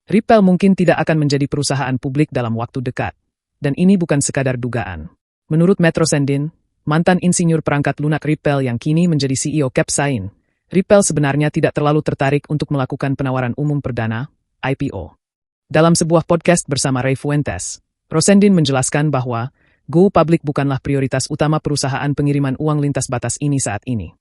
Ripple mungkin tidak akan menjadi perusahaan publik dalam waktu dekat. Dan ini bukan sekadar dugaan. Menurut Matt Rosendin, mantan insinyur perangkat lunak Ripple yang kini menjadi CEO Capsign, Ripple sebenarnya tidak terlalu tertarik untuk melakukan penawaran umum perdana, IPO. Dalam sebuah podcast bersama Ray Fuentes, Rosendin menjelaskan bahwa go public bukanlah prioritas utama perusahaan pengiriman uang lintas batas ini saat ini.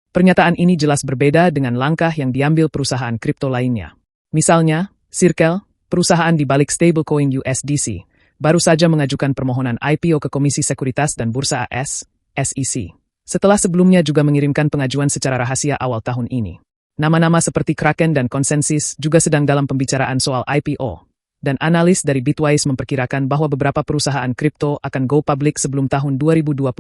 Pernyataan ini jelas berbeda dengan langkah yang diambil perusahaan kripto lainnya. Misalnya, Circle, perusahaan di balik stablecoin USDC, baru saja mengajukan permohonan IPO ke Komisi Sekuritas dan Bursa AS, SEC. Setelah sebelumnya juga mengirimkan pengajuan secara rahasia awal tahun ini. Nama-nama seperti Kraken dan Consensus juga sedang dalam pembicaraan soal IPO. Dan analis dari Bitwise memperkirakan bahwa beberapa perusahaan kripto akan go public sebelum tahun 2025.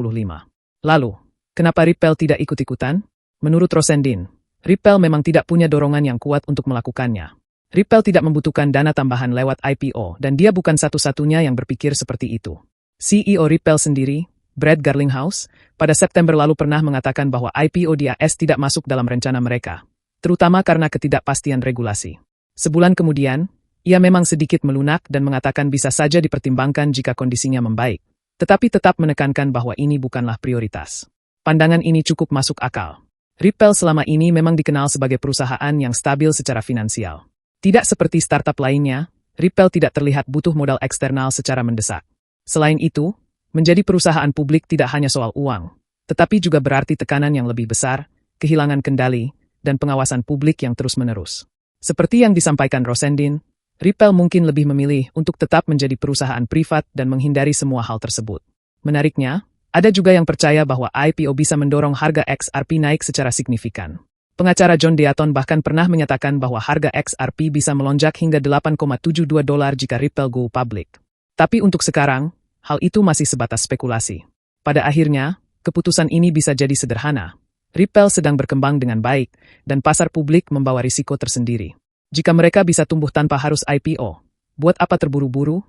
Lalu, kenapa Ripple tidak ikut-ikutan? Menurut Rosendin, Ripple memang tidak punya dorongan yang kuat untuk melakukannya. Ripple tidak membutuhkan dana tambahan lewat IPO dan dia bukan satu-satunya yang berpikir seperti itu. CEO Ripple sendiri, Brad Garlinghouse, pada September lalu pernah mengatakan bahwa IPO di AS tidak masuk dalam rencana mereka, terutama karena ketidakpastian regulasi. Sebulan kemudian, ia memang sedikit melunak dan mengatakan bisa saja dipertimbangkan jika kondisinya membaik, tetapi tetap menekankan bahwa ini bukanlah prioritas. Pandangan ini cukup masuk akal. Ripple selama ini memang dikenal sebagai perusahaan yang stabil secara finansial. Tidak seperti startup lainnya, Ripple tidak terlihat butuh modal eksternal secara mendesak. Selain itu, menjadi perusahaan publik tidak hanya soal uang, tetapi juga berarti tekanan yang lebih besar, kehilangan kendali, dan pengawasan publik yang terus-menerus. Seperti yang disampaikan Rosendin, Ripple mungkin lebih memilih untuk tetap menjadi perusahaan privat dan menghindari semua hal tersebut. Menariknya, ada juga yang percaya bahwa IPO bisa mendorong harga XRP naik secara signifikan. Pengacara John Deaton bahkan pernah menyatakan bahwa harga XRP bisa melonjak hingga $8.72 jika Ripple go public. Tapi untuk sekarang, hal itu masih sebatas spekulasi. Pada akhirnya, keputusan ini bisa jadi sederhana. Ripple sedang berkembang dengan baik, dan pasar publik membawa risiko tersendiri. Jika mereka bisa tumbuh tanpa harus IPO, buat apa terburu-buru?